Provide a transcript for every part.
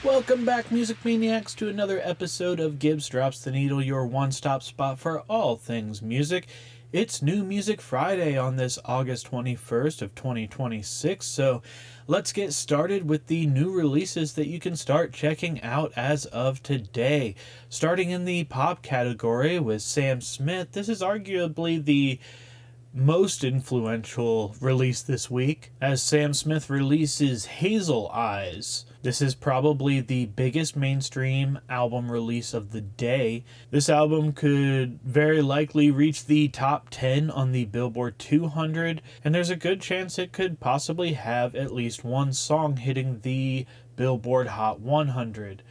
Welcome back, Music Maniacs, to another episode of Gibbs Drops the Needle, your one-stop spot for all things music. It's New Music Friday on this August 21st of 2026, so let's get started with the new releases that you can start checking out as of today. Starting in the pop category with Sam Smith, this is arguably the most influential release this week, as Sam Smith releases Hazel Eyes. This is probably the biggest mainstream album release of the day. This album could very likely reach the top 10 on the Billboard 200, and there's a good chance it could possibly have at least one song hitting the Billboard Hot 100.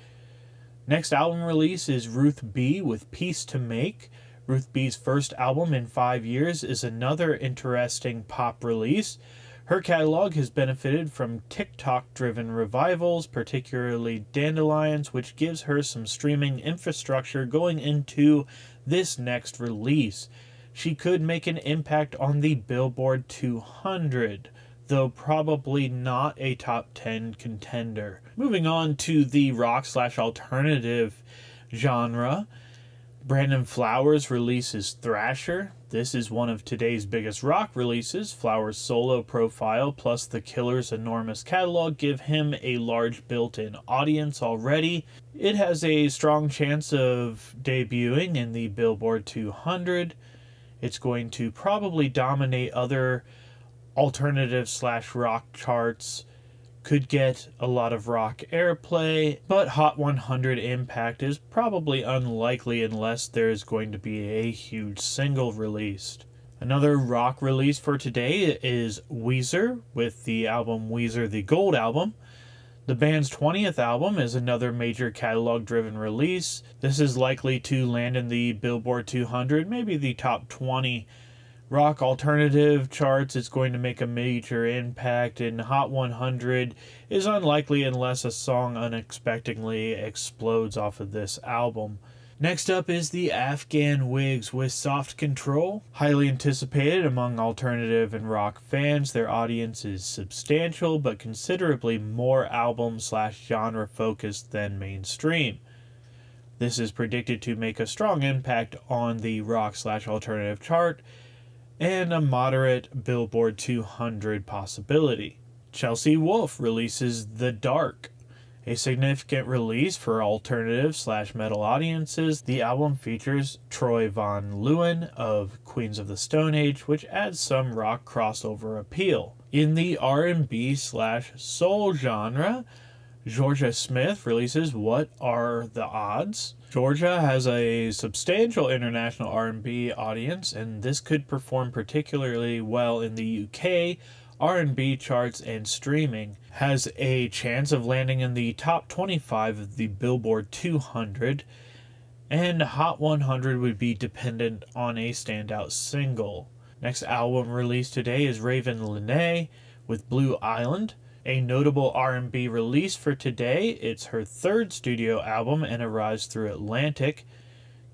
Next album release is Ruth B with Peace to Make. Ruth B's first album in 5 years is another interesting pop release. Her catalog has benefited from TikTok-driven revivals, particularly Dandelions, which gives her some streaming infrastructure going into this next release. She could make an impact on the Billboard 200, though probably not a top 10 contender. Moving on to the rock/alternative genre, Brandon Flowers releases Thrasher. This is one of today's biggest rock releases. Flowers' solo profile plus the Killer's enormous catalog give him a large built-in audience already. It has a strong chance of debuting in the Billboard 200. It's going to probably dominate other alternative/rock charts, could get a lot of rock airplay, but Hot 100 impact is probably unlikely unless there is going to be a huge single released. Another rock release for today is Weezer with the album Weezer the Gold Album. The band's 20th album is another major catalog-driven release. This is likely to land in the Billboard 200, maybe the top 20 rock alternative charts. It's going to make a major impact, and Hot 100 is unlikely unless a song unexpectedly explodes off of this album. Next up is the Afghan Wigs with Soft Control. Highly anticipated among alternative and rock fans, their audience is substantial but considerably more album/genre focused than mainstream. This is predicted to make a strong impact on the rock/alternative chart and a moderate Billboard 200 possibility. Chelsea Wolfe releases The Dark, a significant release for alternative/metal audiences. The album features Troy Von Leeuwen of Queens of the Stone Age, which adds some rock crossover appeal. In the R&B/soul genre, Georgia Smith releases What Are the Odds? Georgia has a substantial international R&B audience, and this could perform particularly well in the UK R&B charts and streaming. Has a chance of landing in the top 25 of the Billboard 200, and Hot 100 would be dependent on a standout single. Next album released today is Raven Lenae with Blue Island. A notable R&B release for today, it's her third studio album and arrives through Atlantic,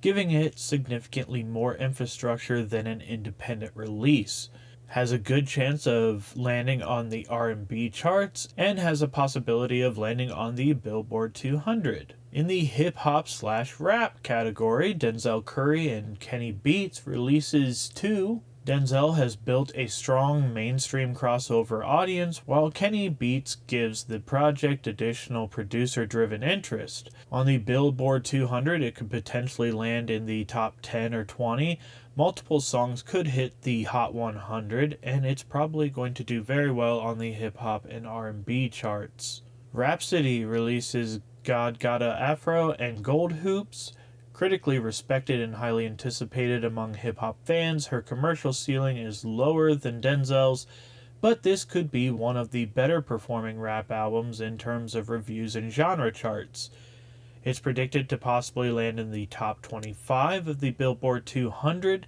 giving it significantly more infrastructure than an independent release. Has a good chance of landing on the R&B charts and has a possibility of landing on the Billboard 200. In the hip-hop/rap category, Denzel Curry and Kenny Beats releases two. Denzel has built a strong mainstream crossover audience, while Kenny Beats gives the project additional producer-driven interest. On the Billboard 200, it could potentially land in the top 10 or 20. Multiple songs could hit the Hot 100, and it's probably going to do very well on the hip-hop and R&B charts. Rhapsody releases God Gotta Afro and Gold Hoops. Critically respected and highly anticipated among hip-hop fans, her commercial ceiling is lower than Denzel's, but this could be one of the better performing rap albums in terms of reviews and genre charts. It's predicted to possibly land in the top 25 of the Billboard 200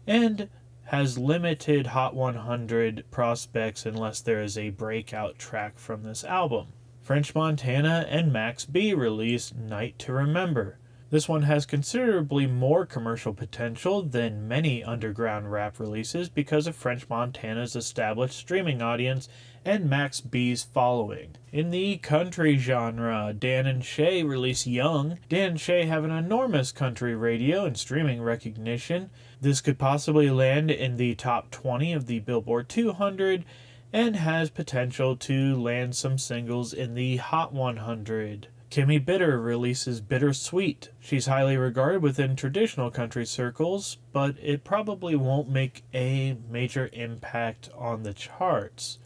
and has limited Hot 100 prospects unless there is a breakout track from this album. French Montana and Max B release Night to Remember. This one has considerably more commercial potential than many underground rap releases because of French Montana's established streaming audience and Max B's following. In the country genre, Dan and Shay release Young. Dan and Shay have an enormous country radio and streaming recognition. This could possibly land in the top 20 of the Billboard 200 and has potential to land some singles in the Hot 100. Kimmy Bitter releases Bittersweet. She's highly regarded within traditional country circles, but it probably won't make a major impact on the charts.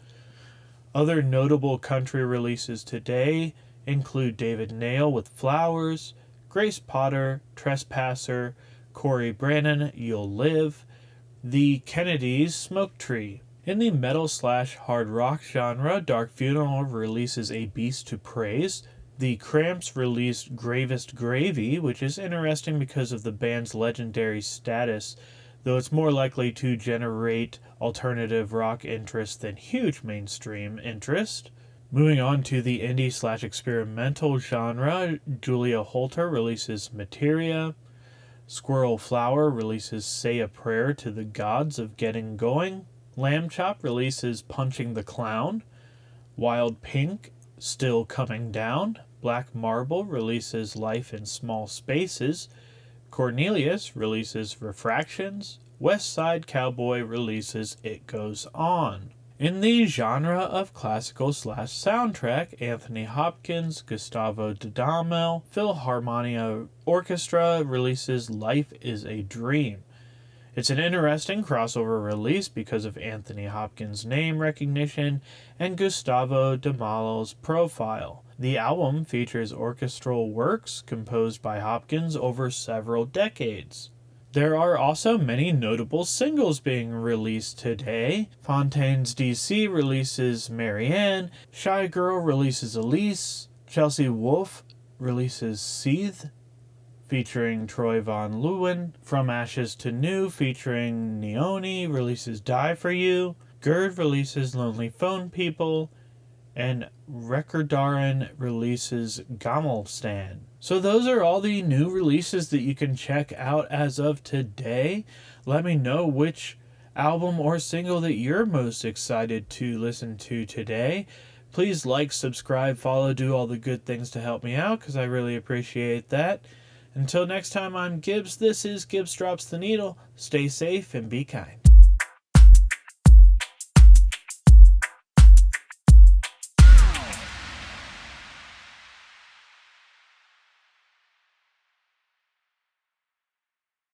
Other notable country releases today include David Nail with Flowers, Grace Potter, Trespasser, Corey Brannon, You'll Live, The Kennedys, Smoke Tree. In the metal/hard rock genre, Dark Funeral releases A Beast to Praise. The Cramps released Gravest Gravy, which is interesting because of the band's legendary status, though it's more likely to generate alternative rock interest than huge mainstream interest. Moving on to the indie/experimental genre, Julia Holter releases Materia. Squirrel Flower releases Say a Prayer to the Gods of Getting Going. Lamb Chop releases Punching the Clown. Wild Pink, Still Coming Down. Black Marble releases Life in Small Spaces. Cornelius releases Refractions. West Side Cowboy releases It Goes On. In the genre of classical/soundtrack, Anthony Hopkins, Gustavo Dudamel, Philharmonia Orchestra releases Life is a Dream. It's an interesting crossover release because of Anthony Hopkins' name recognition and Gustavo Dudamel's profile. The album features orchestral works composed by Hopkins over several decades. There are also many notable singles being released today. Fontaines DC releases Marianne, Shy Girl releases Elise, Chelsea Wolfe releases Seethe, featuring Troy Von Leeuwen. From Ashes to New, featuring Neoni, releases Die For You. Gerd releases Lonely Phone People. And Rekordaren releases Gammelstan. So those are all the new releases that you can check out as of today. Let me know which album or single that you're most excited to listen to today. Please like, subscribe, follow, do all the good things to help me out because I really appreciate that. Until next time, I'm Gibbs. This is Gibbs Drops the Needle. Stay safe and be kind.